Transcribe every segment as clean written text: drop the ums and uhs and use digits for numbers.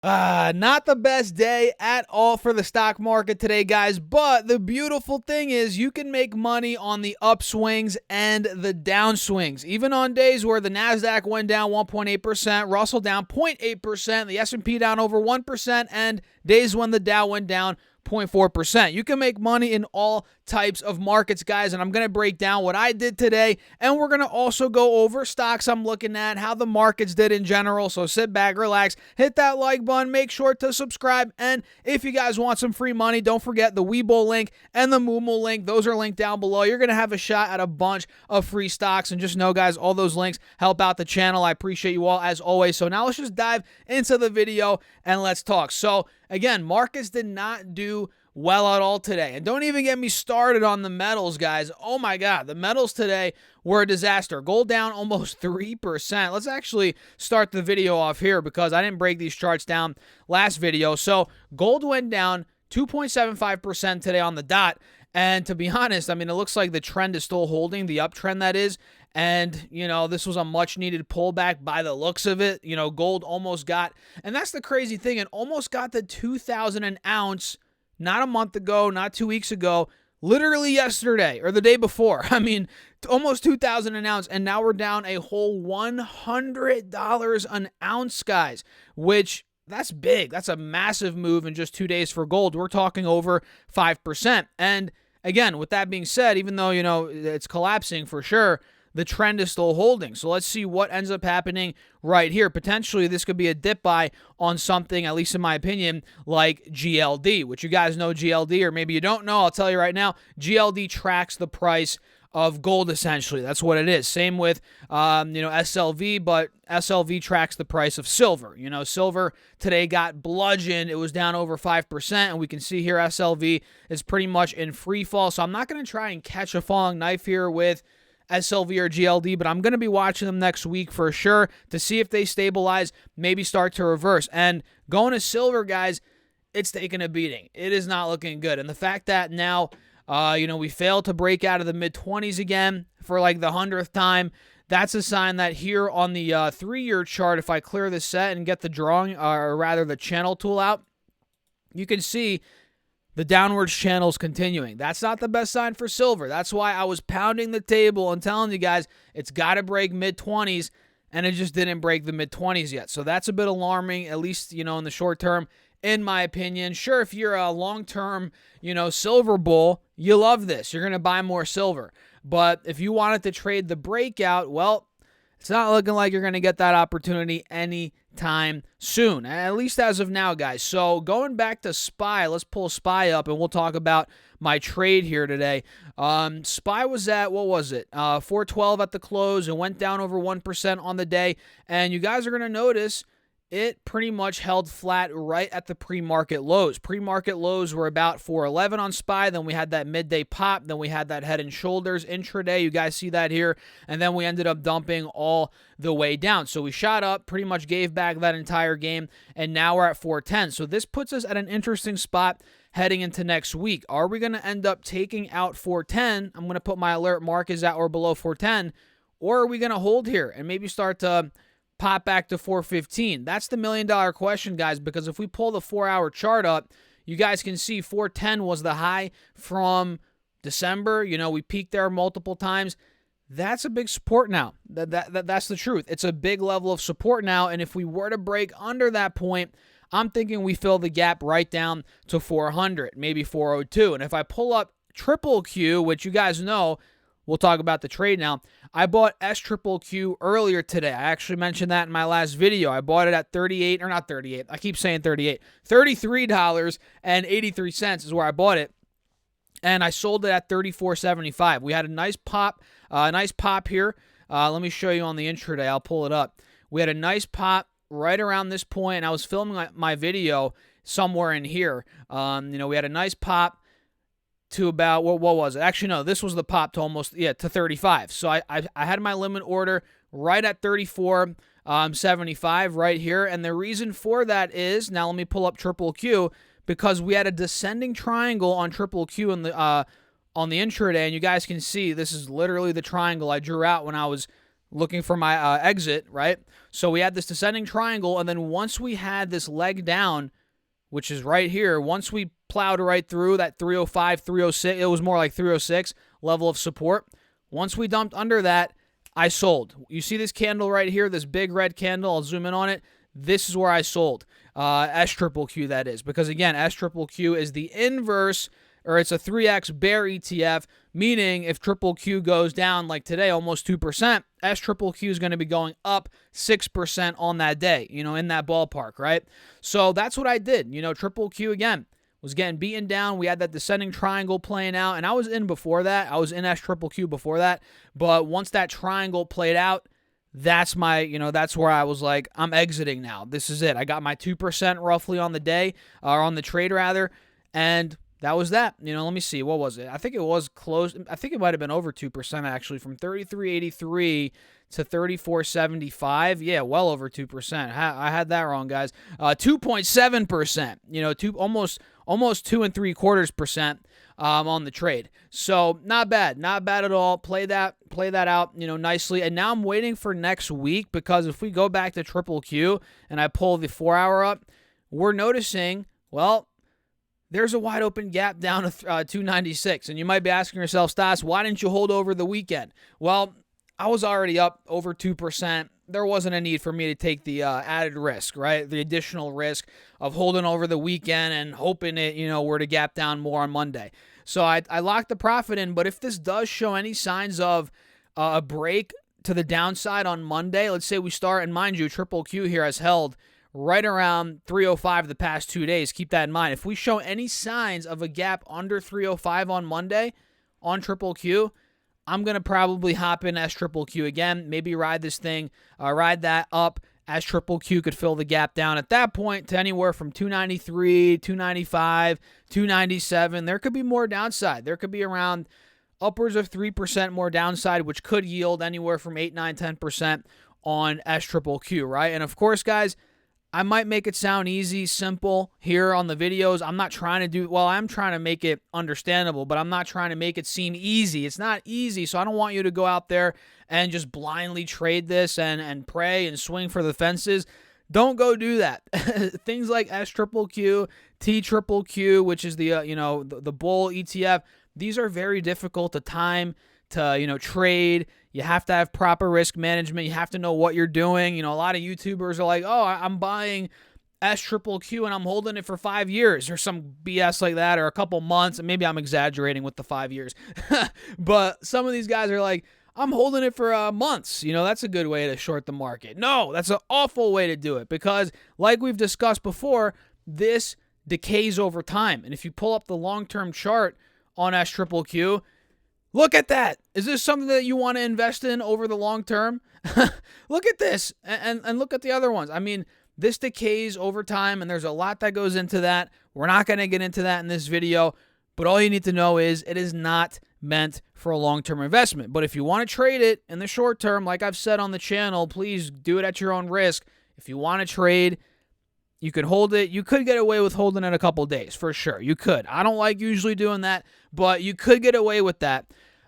Not the best day at all for the stock market today, guys. But the beautiful thing is you can make money on the upswings and the downswings. Even on days where the NASDAQ went down 1.8%, Russell down 0.8%, the S&P down over 1%, and days when the Dow went down 0.4%. You can make money in all types of markets, guys, and I'm going to break down what I did today, and we're going to also go over stocks I'm looking at, how the markets did in general. So sit back, relax, hit that like button, make sure to subscribe, and if you guys want some free money, don't forget the Webull link and the Moomoo link. Those are linked down below. You're going to have a shot at a bunch of free stocks, and just know, guys, all those links help out the channel. I appreciate you all as always. So now let's just dive into the video and let's talk. So again, markets did not do well at all today. And don't even get me started on the metals, guys. Oh my God, the metals today were a disaster. Gold down almost 3%. Let's actually start the video off here because I didn't break these charts down last video. So gold went down 2.75% today on the dot. And to be honest, I mean, it looks like the trend is still holding, the uptrend that is. And, this was a much needed pullback by the looks of it. Gold almost got, and that's the crazy thing, it almost got the 2,000 an ounce, not a month ago, not 2 weeks ago, literally yesterday or the day before. I mean, almost 2,000 an ounce, and now we're down a whole $100 an ounce, guys, which that's big. That's a massive move in just 2 days for gold. We're talking over 5%. And again, with that being said, even though, it's collapsing for sure, the trend is still holding. So let's see what ends up happening right here. Potentially, this could be a dip buy on something, at least in my opinion, like GLD, which you guys know GLD, or maybe you don't know. I'll tell you right now, GLD tracks the price of gold, essentially. That's what it is. Same with, SLV, but SLV tracks the price of silver. Silver today got bludgeoned. It was down over 5%, and we can see here SLV is pretty much in free fall. So I'm not going to try and catch a falling knife here with SLV or GLD, but I'm going to be watching them next week for sure to see if they stabilize, maybe start to reverse. And going to silver, guys, it's taking a beating. It is not looking good. And the fact that now, we failed to break out of the mid-20s again for like the 100th time, that's a sign that here on the 3-year chart, if I clear this set and get the drawing, or rather the channel tool out, you can see the downwards channel is continuing. That's not the best sign for silver. That's why I was pounding the table and telling you guys it's got to break mid-20s, and it just didn't break the mid-20s yet. So that's a bit alarming, at least, in the short term, in my opinion. Sure, if you're a long-term, silver bull, you love this. You're going to buy more silver. But if you wanted to trade the breakout, well, it's not looking like you're going to get that opportunity anytime soon, at least as of now, guys. So going back to SPY, let's pull SPY up, and we'll talk about my trade here today. SPY was at, what was it, 412 at the close, and went down over 1% on the day. And you guys are going to notice it pretty much held flat right at the pre-market lows. Pre-market lows were about 411 on SPY. Then we had that midday pop. Then we had that head and shoulders intraday. You guys see that here. And then we ended up dumping all the way down. So we shot up, pretty much gave back that entire game, and now we're at 410. So this puts us at an interesting spot heading into next week. Are we going to end up taking out 410? I'm going to put my alert mark is at or below 410. Or are we going to hold here and maybe start to pop back to 415? That's the million-dollar question, guys, because if we pull the 4-hour chart up, you guys can see 410 was the high from December. We peaked there multiple times. That's a big support now. That's the truth. It's a big level of support now, and if we were to break under that point, I'm thinking we fill the gap right down to 400, maybe 402. And if I pull up triple Q, which you guys know, we'll talk about the trade now. I bought SQQQ earlier today. I actually mentioned that in my last video. I bought it at 38, or not 38. I keep saying 38. $33.83 is where I bought it. And I sold it at $34.75. We had a nice pop here. Let me show you on the intraday. I'll pull it up. We had a nice pop right around this point, and I was filming my video somewhere in here. We had a nice pop to about, what was it? Actually, no, this was the pop to almost, to 35. So I had my limit order right at 34.75 right here. And the reason for that is, now let me pull up triple Q, because we had a descending triangle on triple Q on the intraday, and you guys can see this is literally the triangle I drew out when I was looking for my exit, right? So we had this descending triangle, and then once we had this leg down, which is right here, once we plowed right through that 305, 306, it was more like 306 level of support. Once we dumped under that, I sold. You see this candle right here, this big red candle, I'll zoom in on it. This is where I sold. SQQQ, that is. Because again, SQQQ is the inverse, or it's a 3x bear ETF, meaning if QQQ goes down like today, almost 2%, SQQQ is going to be going up 6% on that day, in that ballpark, right? So that's what I did. QQQ, again, was getting beaten down. We had that descending triangle playing out, and I was in before that. I was in SQQQ before that, but once that triangle played out, that's that's where I was like, I'm exiting now. This is it. I got my 2% roughly on the day, or on the trade rather, and that was that. Let me see. What was it? I think it was close. I think it might have been over 2% actually, from 33.83 to 34.75. Yeah, well over 2%. I had that wrong, guys. 2.7%. Almost 2.75% on the trade. So not bad at all. Play that out, nicely. And now I'm waiting for next week, because if we go back to QQQ and I pull the 4-hour up, we're noticing, well, there's a wide open gap down to 296. And you might be asking yourself, Stas, why didn't you hold over the weekend? Well, I was already up over 2%. There wasn't a need for me to take the added risk, right? The additional risk of holding over the weekend and hoping it, were to gap down more on Monday. So I locked the profit in. But if this does show any signs of a break to the downside on Monday, let's say we start, and mind you, QQQ here has held right around 305 the past 2 days. Keep that in mind. If we show any signs of a gap under 305 on Monday on QQQ, I'm going to probably hop in SQQQ again, maybe ride this thing, ride that up as QQQ could fill the gap down at that point to anywhere from 293, 295, 297. There could be more downside. There could be around upwards of 3% more downside, which could yield anywhere from 8, 9, 10% on SQQQ, right? And of course, guys, I might make it sound easy, simple here on the videos. I'm not trying to I'm trying to make it understandable, but I'm not trying to make it seem easy. It's not easy, so I don't want you to go out there and just blindly trade this and pray and swing for the fences. Don't go do that. Things like SQQQ, TQQQ, which is the the bull ETF, these are very difficult to time, to trade. You have to have proper risk management. You have to know what you're doing. A lot of YouTubers are like, oh, I'm buying SQQQ and I'm holding it for 5 years or some BS like that, or a couple months. And maybe I'm exaggerating with the 5 years. But some of these guys are like, I'm holding it for months. That's a good way to short the market. No, that's an awful way to do it, because like we've discussed before, this decays over time. And if you pull up the long-term chart on SQQQ, look at that. Is this something that you want to invest in over the long term? Look at this, and look at the other ones. I mean, this decays over time, and there's a lot that goes into that. We're not going to get into that in this video, but all you need to know is it is not meant for a long-term investment. But if you want to trade it in the short term, like I've said on the channel, please do it at your own risk. If you want to trade, you could hold it. You could get away with holding it a couple days, for sure. You could. I don't like usually doing that, but you could get away with that.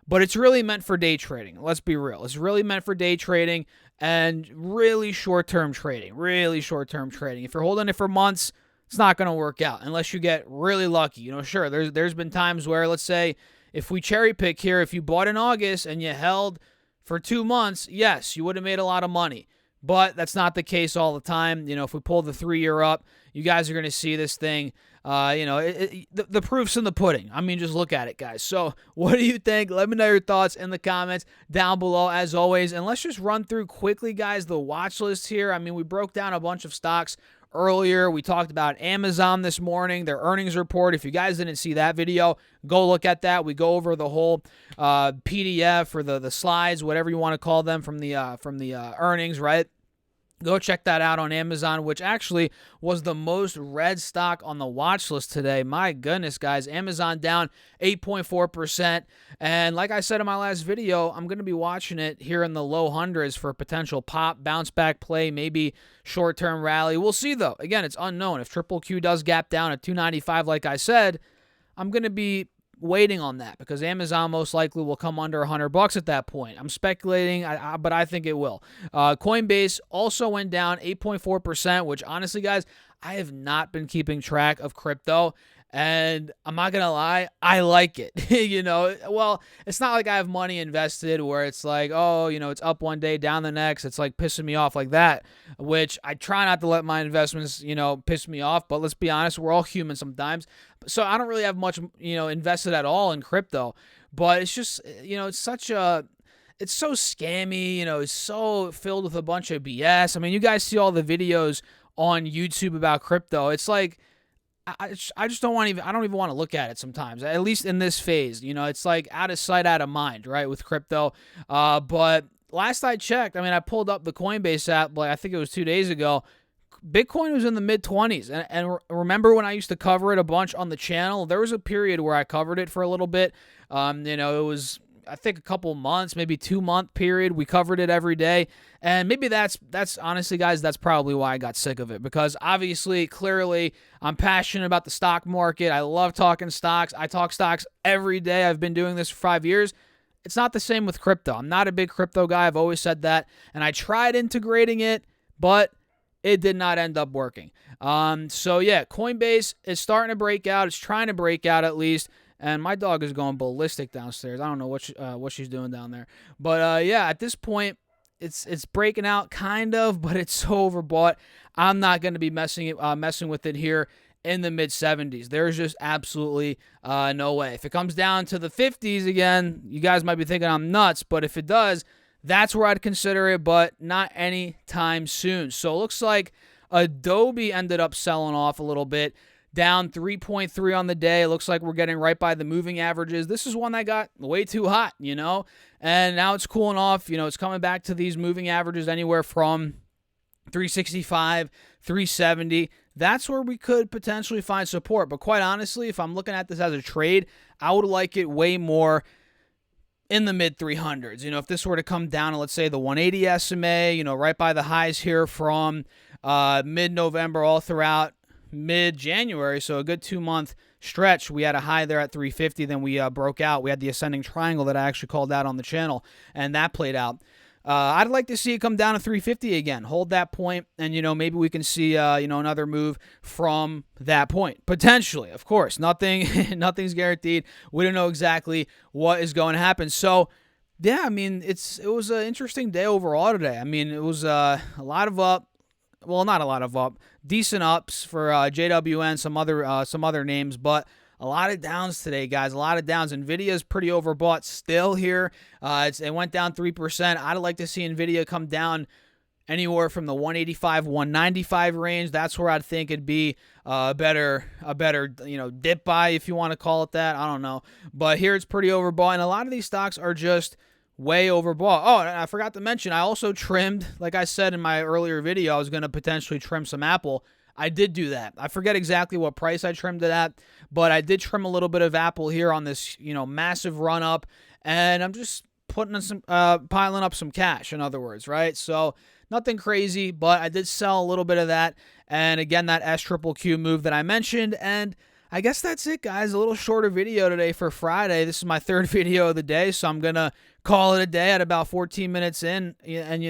But it's really meant for day trading. Let's be real. It's really meant for day trading and really short-term trading. Really short-term trading. If you're holding it for months, it's not going to work out unless you get really lucky. Sure, there's been times where, let's say, if we cherry pick here, if you bought in August and you held for 2 months, yes, you would have made a lot of money. But that's not the case all the time. If we pull the 3-year up, you guys are going to see this thing. The proof's in the pudding. I mean, just look at it, guys. So what do you think? Let me know your thoughts in the comments down below, as always. And let's just run through quickly, guys, the watch list here. I mean, we broke down a bunch of stocks earlier. We talked about Amazon this morning, their earnings report. If you guys didn't see that video, go look at that. We go over the whole PDF or the slides, whatever you want to call them, from the earnings, right? Go check that out on Amazon, which actually was the most read stock on the watch list today. My goodness, guys. Amazon down 8.4%. And like I said in my last video, I'm going to be watching it here in the low hundreds for a potential pop, bounce back play, maybe short-term rally. We'll see, though. Again, it's unknown. If QQQ does gap down at 295, like I said, I'm going to be waiting on that because Amazon most likely will come under $100 at that point. I'm speculating, but I think it will. Coinbase also went down 8.4%, which honestly, guys, I have not been keeping track of crypto. And I'm not going to lie, I like it. Well, it's not like I have money invested where it's like, oh, it's up one day, down the next. It's like pissing me off like that, which I try not to let my investments, piss me off. But let's be honest, we're all human sometimes. So I don't really have much, invested at all in crypto. But it's just, it's so scammy, it's so filled with a bunch of BS. I mean, you guys see all the videos on YouTube about crypto. It's like, I just don't want to I don't even want to look at it sometimes, at least in this phase. It's like out of sight, out of mind, right, with crypto. But last I checked, I pulled up the Coinbase app, I think it was 2 days ago. Bitcoin was in the mid-20s. And remember when I used to cover it a bunch on the channel? There was a period where I covered it for a little bit. It was, I think, a couple months, maybe 2-month period. We covered it every day. And maybe that's honestly, guys, that's probably why I got sick of it. Because obviously, clearly, I'm passionate about the stock market. I love talking stocks. I talk stocks every day. I've been doing this for 5 years. It's not the same with crypto. I'm not a big crypto guy. I've always said that. And I tried integrating it, but it did not end up working. So, yeah, Coinbase is starting to break out. It's trying to break out at least. And my dog is going ballistic downstairs. I don't know what she's doing down there. But, yeah, at this point, it's breaking out kind of, but it's so overbought. I'm not going to be messing with it here in the mid-70s. There's just absolutely no way. If it comes down to the 50s again, you guys might be thinking I'm nuts. But if it does, that's where I'd consider it, but not anytime soon. So it looks like Adobe ended up selling off a little bit. Down 3.3 on the day. It looks like we're getting right by the moving averages. This is one that got way too hot, and now it's cooling off. It's coming back to these moving averages anywhere from 365, 370. That's where we could potentially find support. But quite honestly, if I'm looking at this as a trade, I would like it way more in the mid 300s. If this were to come down to, let's say, the 180 SMA, right by the highs here from mid-November all throughout mid-January, so a good 2-month stretch. We had a high there at 350, then we broke out. We had the ascending triangle that I actually called out on the channel, and that played out. I'd like to see it come down to 350 again, hold that point, and maybe we can see another move from that point potentially. Of course, nothing's guaranteed. We don't know exactly what is going to happen. So yeah, it was an interesting day overall today. It was a lot of up. Well, not a lot of up, decent ups for JWN, some other names, but a lot of downs today, guys. A lot of downs. Nvidia's pretty overbought still here. It went down 3%. I'd like to see Nvidia come down anywhere from the 185, 195 range. That's where I'd think it'd be a better dip buy, if you want to call it that. I don't know, but here it's pretty overbought, and a lot of these stocks are just way overbought. Oh, and I forgot to mention, I also trimmed, like I said in my earlier video, I was going to potentially trim some Apple. I did do that. I forget exactly what price I trimmed it at, but I did trim a little bit of Apple here on this, massive run up, and I'm just putting in piling up some cash, in other words, right? So nothing crazy, but I did sell a little bit of that, and again, that SQQQ move that I mentioned, and I guess that's it, guys. A little shorter video today for Friday. This is my third video of the day, so I'm going to call it a day at about 14 minutes in. And,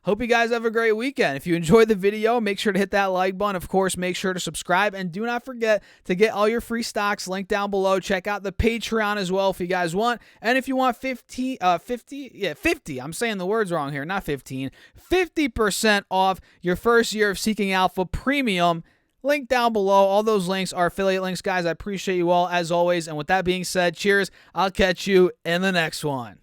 hope you guys have a great weekend. If you enjoyed the video, make sure to hit that like button. Of course, make sure to subscribe. And do not forget to get all your free stocks linked down below. Check out the Patreon as well if you guys want. And if you want 50, I'm saying the words wrong here, not 15. 50% off your first year of Seeking Alpha Premium. Link down below. All those links are affiliate links, guys. I appreciate you all as always. And with that being said, cheers. I'll catch you in the next one.